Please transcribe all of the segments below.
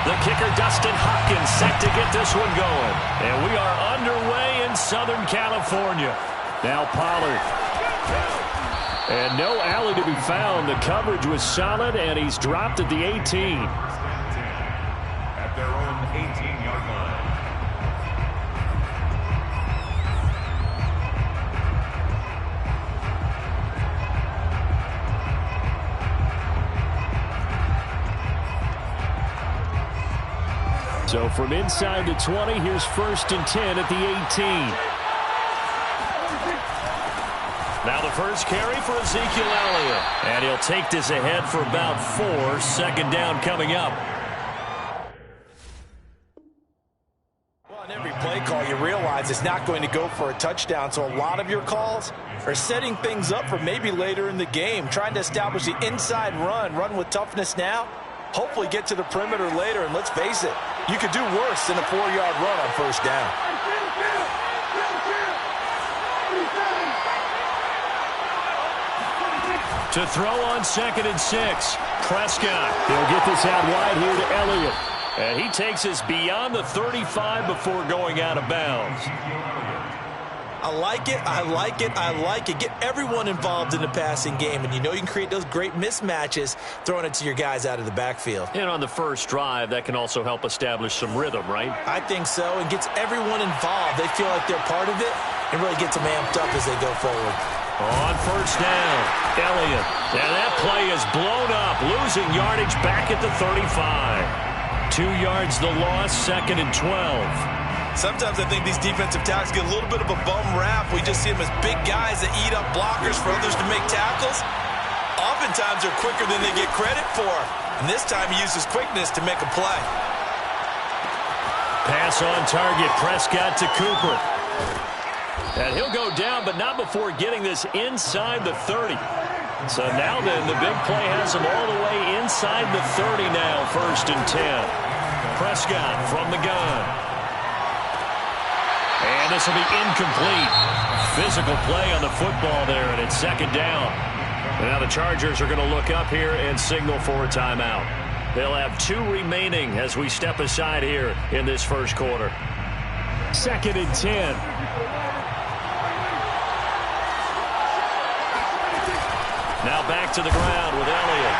The kicker, Dustin Hopkins, set to get this one going. And we are underway in Southern California. Now Pollard. And no alley to be found. The coverage was solid, and he's dropped at the 18. At their own 18-yard line. So from inside the 20, here's 1st and 10 at the 18. Now the first carry for Ezekiel Elliott. And he'll take this ahead for about 4. Second down coming up. Well, in every play call, you realize it's not going to go for a touchdown. So a lot of your calls are setting things up for maybe later in the game. Trying to establish the inside run with toughness now. Hopefully get to the perimeter later. And let's face it, you could do worse than a 4-yard run on first down. To throw on 2nd and 6. Prescott. He'll get this out wide here to Elliott. And he takes us beyond the 35 before going out of bounds. I like it, I like it, I like it. Get everyone involved in the passing game, and you know you can create those great mismatches throwing it to your guys out of the backfield. And on the first drive, that can also help establish some rhythm, right? I think so, and gets everyone involved. They feel like they're part of it and really gets them amped up as they go forward. On first down, Elliott. And that play is blown up, losing yardage back at the 35. 2 yards the loss, 2nd and 12. Sometimes I think these defensive tackles get a little bit of a bum rap. We just see them as big guys that eat up blockers for others to make tackles. Oftentimes they're quicker than they get credit for. And this time he uses quickness to make a play. Pass on target, Prescott to Cooper. And he'll go down, but not before getting this inside the 30. So now then, the big play has him all the way inside the 30 now, 1st and 10. Prescott from the gun. And this will be incomplete. Physical play on the football there, and it's 2nd down. And now the Chargers are going to look up here and signal for a timeout. They'll have 2 remaining as we step aside here in this first quarter. 2nd and 10. Now back to the ground with Elliott.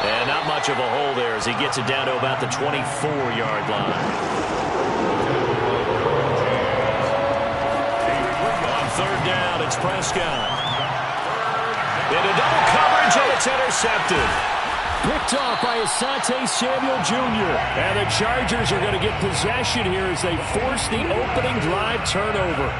And not much of a hole there as he gets it down to about the 24-yard line. 3rd down, it's Prescott. Into double coverage, and it's intercepted. Picked off by Asante Samuel Jr. And the Chargers are going to get possession here as they force the opening drive turnover.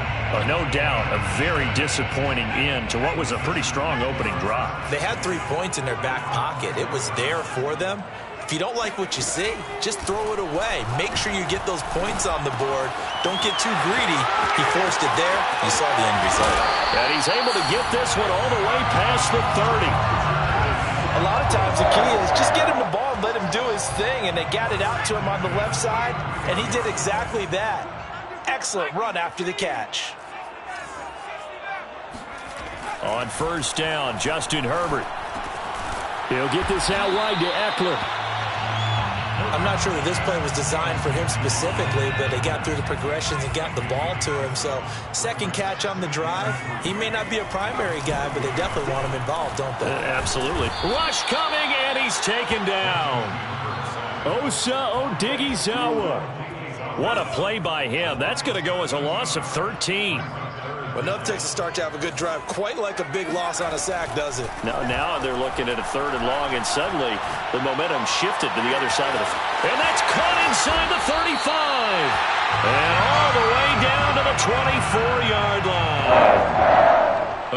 No doubt, a very disappointing end to what was a pretty strong opening drive. They had 3 points in their back pocket. It was there for them. If you don't like what you see, just throw it away. Make sure you get those points on the board. Don't get too greedy. He forced it there. You saw the end result. And he's able to get this one all the way past the 30. A lot of times the key is just get him the ball and let him do his thing, and they got it out to him on the left side, and he did exactly that. Excellent run after the catch. On first down, Justin Herbert. He'll get this out wide to Eckler. I'm not sure that this play was designed for him specifically, but they got through the progressions and got the ball to him. So, 2nd catch on the drive. He may not be a primary guy, but they definitely want him involved, don't they? Absolutely. Rush coming, and he's taken down. Osa Odighizuwa. What a play by him. That's going to go as a loss of 13. Well, enough takes a start to have a good drive, quite like a big loss on a sack, does it? Now they're looking at a 3rd and long, and suddenly the momentum shifted to the other side of the field. And that's caught inside the 35. And all the way down to the 24-yard line.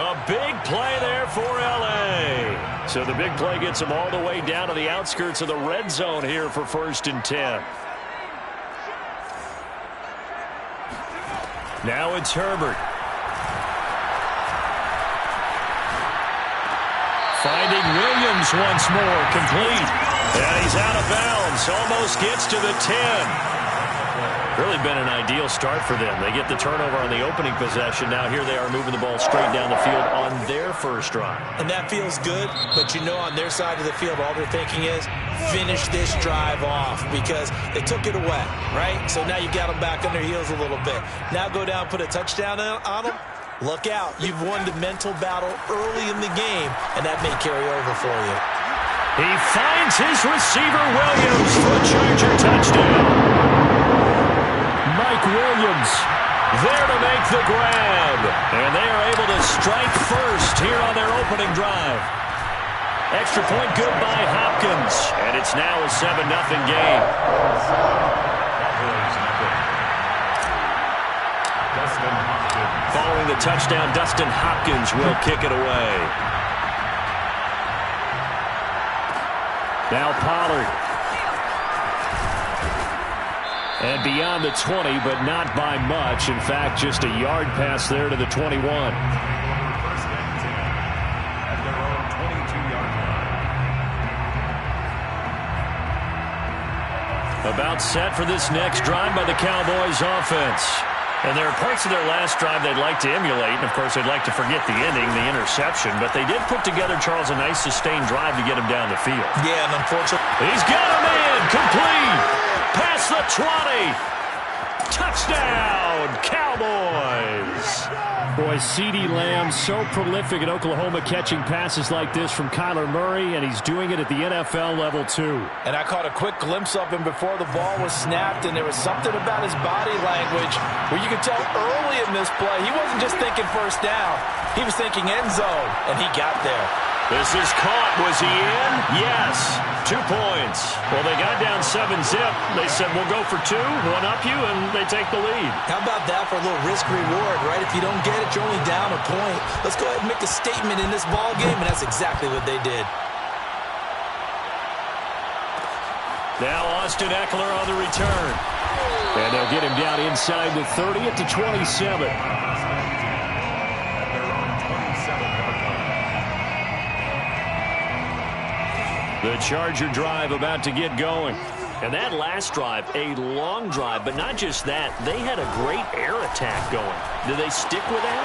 A big play there for L.A. So the big play gets them all the way down to the outskirts of the red zone here for 1st and 10. Now it's Herbert. Finding Williams once more, complete. And he's out of bounds, almost gets to the 10. Really been an ideal start for them. They get the turnover on the opening possession. Now here they are moving the ball straight down the field on their first drive. And that feels good, but you know on their side of the field, all they're thinking is finish this drive off because they took it away, right? So now you got them back on their heels a little bit. Now go down, put a touchdown on them. Look out. You've won the mental battle early in the game, and that may carry over for you. He finds his receiver, Williams, for a Charger touchdown. Mike Williams there to make the grab. And they are able to strike first here on their opening drive. Extra point good by Hopkins. And it's now a 7-0 game. Following the touchdown, Dustin Hopkins will kick it away. Now Pollard. And beyond the 20, but not by much. In fact, just a yard pass there to the 21. About set for this next drive by the Cowboys offense. And there are parts of their last drive they'd like to emulate. And, of course, they'd like to forget the ending, the interception. But they did put together, Charles, a nice sustained drive to get him down the field. Yeah, and unfortunately, he's got him in. Complete. Past the 20. Touchdown, Cowboys. Boy, CeeDee Lamb so prolific at Oklahoma catching passes like this from Kyler Murray, and he's doing it at the NFL level too. And I caught a quick glimpse of him before the ball was snapped, and there was something about his body language where you could tell early in this play he wasn't just thinking first down. He was thinking end zone, and he got there. This is caught. Was he in? Yes. 2 points. Well, they got down 7-zip. They said, we'll go for 2, one up you, and they take the lead. How about that for a little risk-reward, right? If you don't get it, you're only down a point. Let's go ahead and make a statement in this ball game, and that's exactly what they did. Now Austin Eckler on the return. And they'll get him down inside the 30 at the 27. The Charger drive about to get going. And that last drive, a long drive, but not just that. They had a great air attack going. Do they stick with that?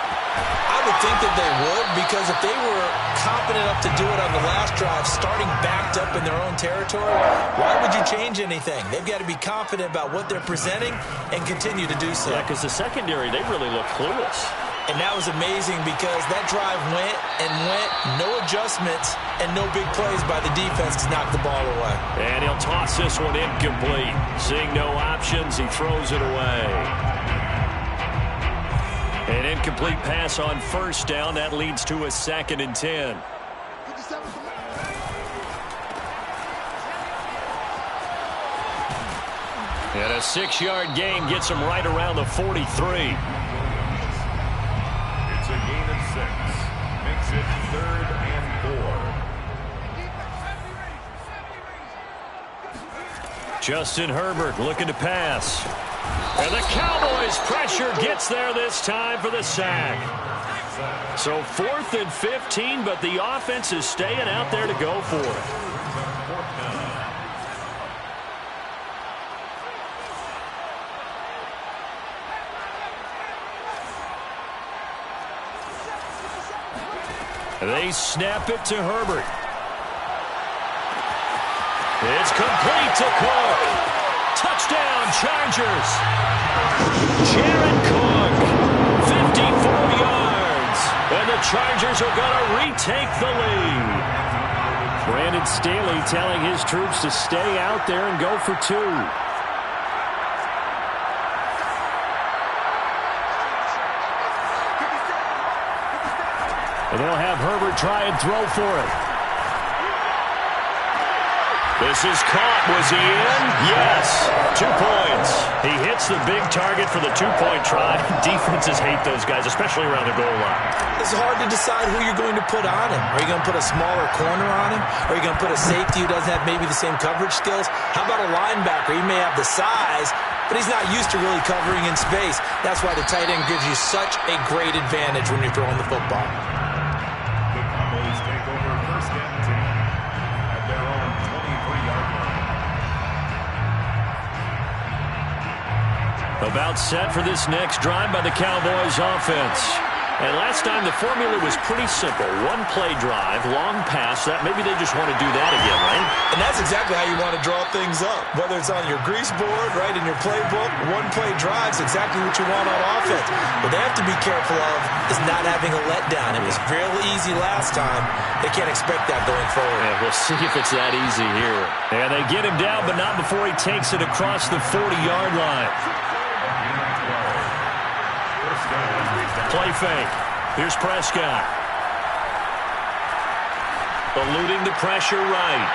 I would think that they would, because if they were confident enough to do it on the last drive, starting backed up in their own territory, why would you change anything? They've got to be confident about what they're presenting and continue to do so. Yeah, because the secondary, they really look clueless. And that was amazing because that drive went and went, no adjustments, and no big plays by the defense to knock the ball away. And he'll toss this one incomplete. Seeing no options, he throws it away. An incomplete pass on first down. That leads to a 2nd and 10. And a 6-yard gain gets him right around the 43. It's a gain of 6. Makes it 3rd and 4. Justin Herbert looking to pass. And the Cowboys' pressure gets there this time for the sack. So 4th and 15, but the offense is staying out there to go for it. They snap it to Herbert. It's complete to Cook. Touchdown, Chargers. Jared Cook, 54 yards. And the Chargers are going to retake the lead. Brandon Staley telling his troops to stay out there and go for 2. And they'll have Herbert try and throw for it. This is caught. Was he in? Yes. 2 points. He hits the big target for the 2-point try. Defenses hate those guys, especially around the goal line. It's hard to decide who you're going to put on him. Are you going to put a smaller corner on him? Are you going to put a safety who doesn't have maybe the same coverage skills? How about a linebacker? He may have the size, but he's not used to really covering in space. That's why the tight end gives you such a great advantage when you're throwing the football. Take over 1st and 10 at their own 23-yard line. About set for this next drive by the Cowboys offense. And last time the formula was pretty simple. One play drive, long pass. That maybe they just want to do that again, right? And that's exactly how you want to draw things up. Whether it's on your grease board, right, in your playbook, one play drive is exactly what you want on offense. What they have to be careful of is not having a letdown. It was real easy last time. They can't expect that going forward. Yeah, we'll see if it's that easy here. And they get him down, but not before he takes it across the 40-yard line. Play fake. Here's Prescott. Eluding the pressure right.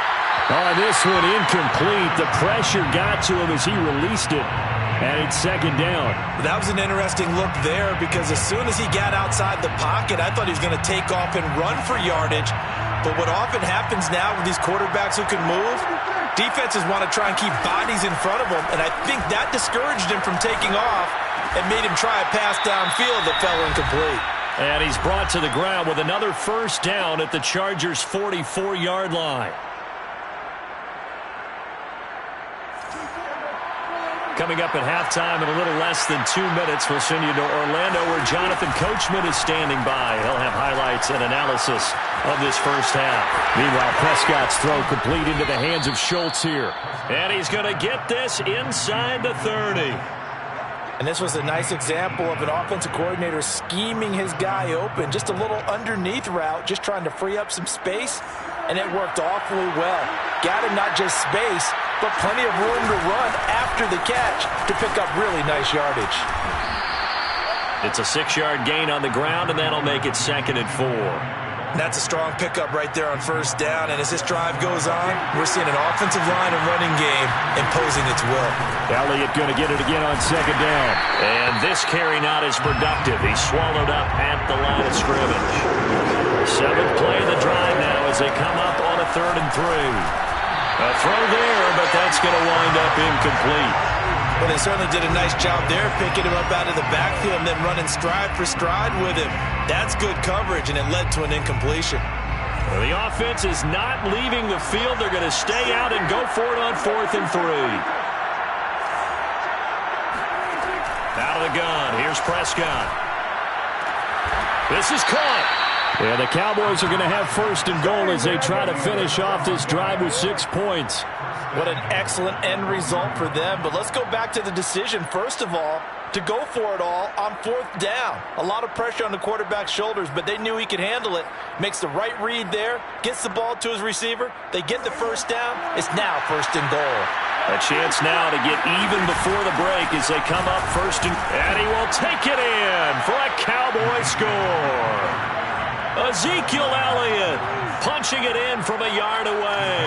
Oh, this one incomplete. The pressure got to him as he released it. And it's second down. That was an interesting look there because as soon as he got outside the pocket, I thought he was going to take off and run for yardage. But what often happens now with these quarterbacks who can move, defenses want to try and keep bodies in front of them. And I think that discouraged him from taking off and made him try a pass downfield that fell incomplete. And he's brought to the ground with another first down at the Chargers' 44-yard line. Coming up at halftime in a little less than 2 minutes, we'll send you to Orlando where Jonathan Coachman is standing by. He'll have highlights and analysis of this first half. Meanwhile, Prescott's throw complete into the hands of Schultz here. And he's going to get this inside the 30. And this was a nice example of an offensive coordinator scheming his guy open. Just a little underneath route, just trying to free up some space. And it worked awfully well. Got him not just space, but plenty of room to run after the catch to pick up really nice yardage. It's a 6-yard gain on the ground, and that'll make it 2nd and 4. That's a strong pickup right there on first down. And as this drive goes on, we're seeing an offensive line and running game imposing its will. Elliott going to get it again on second down. And this carry not as productive. He's swallowed up at the line of scrimmage. 7th play of the drive now as they come up on a 3rd and 3. A throw there, but that's going to wind up incomplete. Well, they certainly did a nice job there, picking him up out of the backfield and then running stride for stride with him. That's good coverage, and it led to an incompletion. Well, the offense is not leaving the field. They're going to stay out and go for it on 4th and 3. Out of the gun. Here's Prescott. This is caught. Yeah, the Cowboys are going to have 1st and goal as they try to finish off this drive with 6 points. What an excellent end result for them. But let's go back to the decision, first of all, to go for it all on 4th down. A lot of pressure on the quarterback's shoulders, but they knew he could handle it. Makes the right read there, gets the ball to his receiver. They get the first down. It's now 1st and goal. A chance now to get even before the break as they come up 1st and he will take it in for a Cowboy score. Ezekiel Elliott punching it in from a yard away.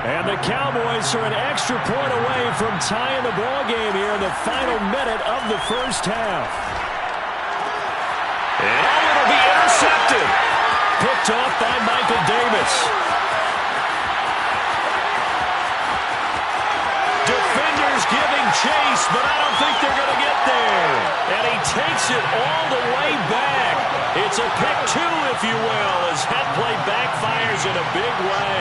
And the Cowboys are an extra point away from tying the ball game here in the final minute of the first half. And Elliott will be intercepted. Picked off by Michael Davis. Defenders giving chase, but I don't think they're going to get there. And he takes it all the way back. It's a pick 2, if you will, as head play backfires in a big way.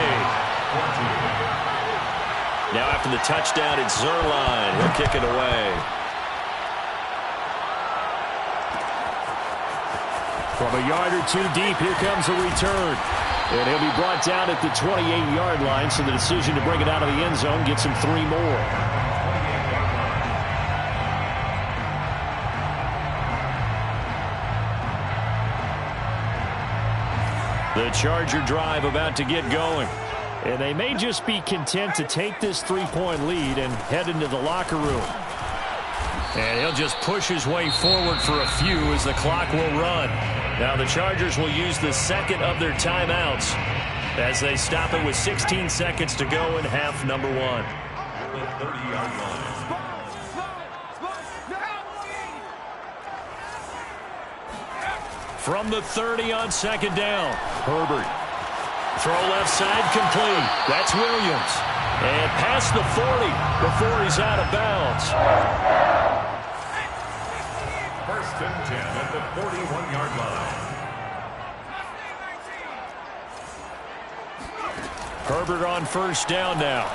Now after the touchdown, it's Zerline. He'll kick it away. From a yard or 2 deep, here comes a return. And he'll be brought down at the 28-yard line, so the decision to bring it out of the end zone gets him 3 more. The Charger drive about to get going. And they may just be content to take this 3-point lead and head into the locker room. And he'll just push his way forward for a few as the clock will run. Now the Chargers will use the 2nd of their timeouts as they stop it with 16 seconds to go in half number 1. At the 30-yard line. From the 30 on 2nd down, Herbert. Throw left side complete. That's Williams. And past the 40 before he's out of bounds. 1st and 10 at the 41-yard line. Herbert on 1st down now.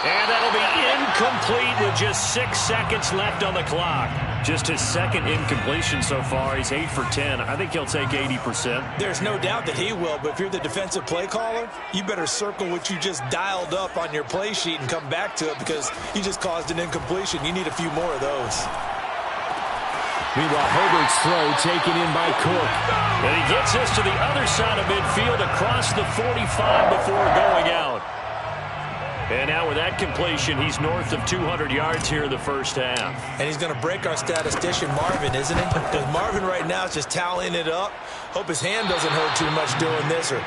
And that'll be incomplete with just 6 seconds left on the clock. Just his second incompletion so far. He's 8 for 10. I think he'll take 80%. There's no doubt that he will, but if you're the defensive play caller, you better circle what you just dialed up on your play sheet and come back to it because you just caused an incompletion. You need a few more of those. Meanwhile, Herbert's throw taken in by Cook. And he gets this to the other side of midfield across the 45 before going out. And now with that completion, he's north of 200 yards here in the first half. And he's going to break our statistician, Marvin, isn't he? Because Marvin right now is just tallying it up. Hope his hand doesn't hurt too much doing this or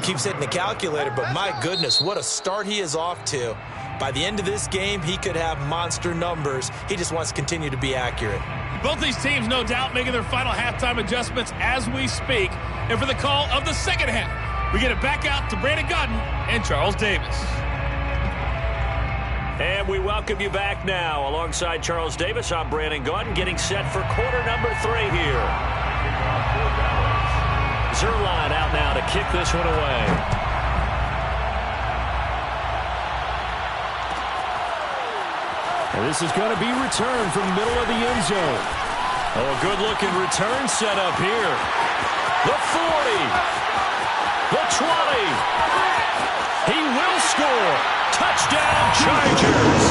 keeps hitting the calculator. But my goodness, what a start he is off to. By the end of this game, he could have monster numbers. He just wants to continue to be accurate. Both these teams, no doubt, making their final halftime adjustments as we speak. And for the call of the second half, we get it back out to Brandon Gaudin and Charles Davis. And we welcome you back now. Alongside Charles Davis, I'm Brandon Gaudin, getting set for quarter number 3 here. Zerline out now to kick this one away. And this is going to be returned from the middle of the end zone. Oh, a good-looking return set up here. The 40. The 20. He will score. Touchdown, Chargers.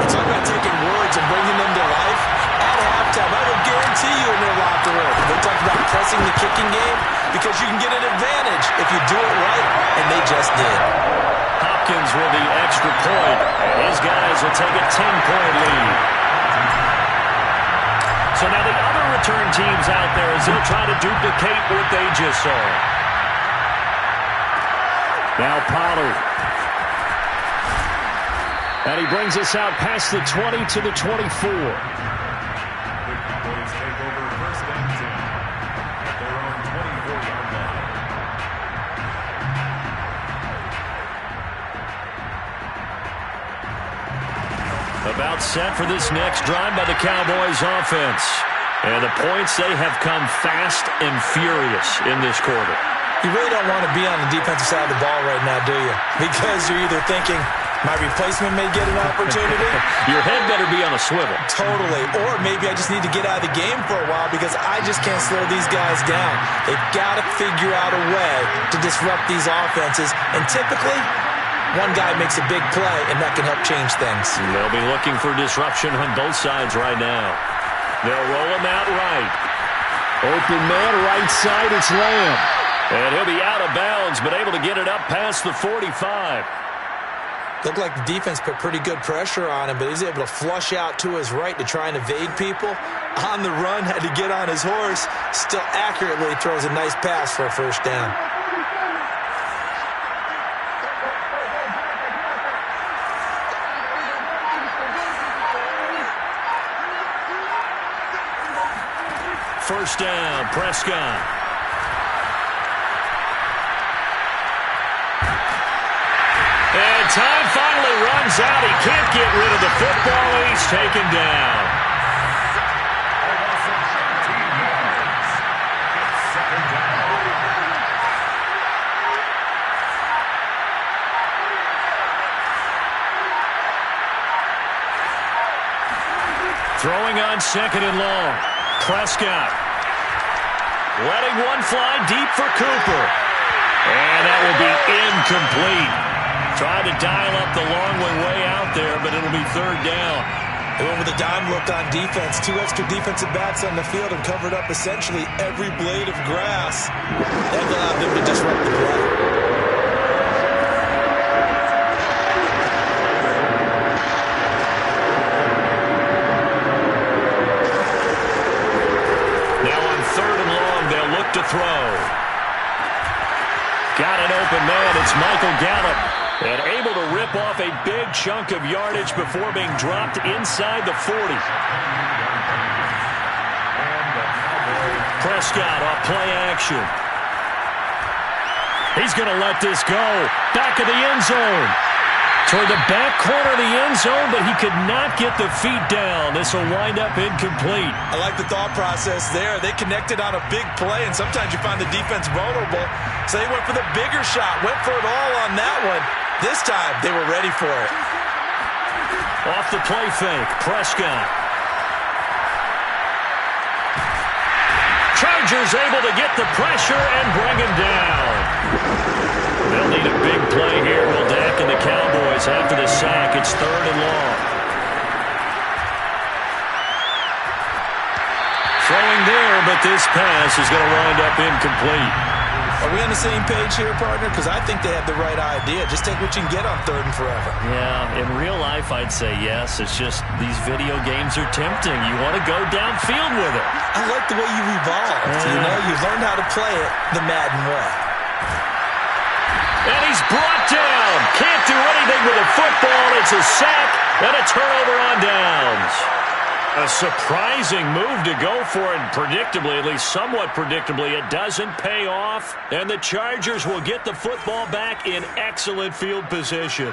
It's all about taking words and bringing them to life. At halftime, I will guarantee you in their locker room, they talk about pressing the kicking game because you can get an advantage if you do it right, and they just did. Hopkins with the extra point. His guys will take a 10-point lead. So now the other return teams out there as they'll try to duplicate what they just saw. Now Pollard. And he brings us out past the 20 to the 24. Boys take over first and 10 at their own 24-yard line. About set for this next drive by the Cowboys offense. And the points, they have come fast and furious in this quarter. You really don't want to be on the defensive side of the ball right now, do you? Because you're either thinking, my replacement may get an opportunity. Your head better be on a swivel. Totally. Or maybe I just need to get out of the game for a while because I just can't slow these guys down. They've got to figure out a way to disrupt these offenses. And typically, one guy makes a big play, and that can help change things. They'll be looking for disruption on both sides right now. They'll roll him out right. Open man, right side, it's Lamb. And he'll be out of bounds, but able to get it up past the 45. Looked like the defense put pretty good pressure on him, but he's able to flush out to his right to try and evade people. On the run, had to get on his horse. Still accurately throws a nice pass for a first down. First down, Prescott. And time finally runs out. He can't get rid of the football, and he's taken down. Throwing on second and long. Prescott letting one fly deep for Cooper. And that will be incomplete. Trying to dial up the long way out there, but it'll be third down. They went with a dime look on defense. 2 extra defensive backs on the field and covered up essentially every blade of grass. That allowed them to disrupt the play. Now on third and long, they'll look to throw. Got an open man. It's Michael Gallup. And able to rip off a big chunk of yardage before being dropped inside the 40. Prescott off play action. He's going to let this go. Back of the end zone. Toward the back corner of the end zone, but he could not get the feet down. This will wind up incomplete. I like the thought process there. They connected on a big play, and sometimes you find the defense vulnerable. So they went for the bigger shot, went for it all on that one. This time, they were ready for it. Off the play fake, Prescott. Chargers able to get the pressure and bring him down. They'll need a big play here. Will Dak and the Cowboys after the sack. It's 3rd and long. Throwing there, but this pass is going to wind up incomplete. Are we on the same page here, partner? Because I think they have the right idea. Just take what you can get on 3rd and forever. Yeah, in real life, I'd say yes. It's just these video games are tempting. You want to go downfield with it. I like the way you've evolved. You know, you've learned how to play it the Madden way. And he's brought down. Can't do anything with a football. It's a sack and a turnover on downs. A surprising move to go for it, and predictably, at least somewhat predictably, it doesn't pay off, and the Chargers will get the football back in excellent field position.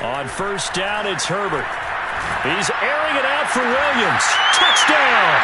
On 1st down, it's Herbert. He's airing it out for Williams. Touchdown!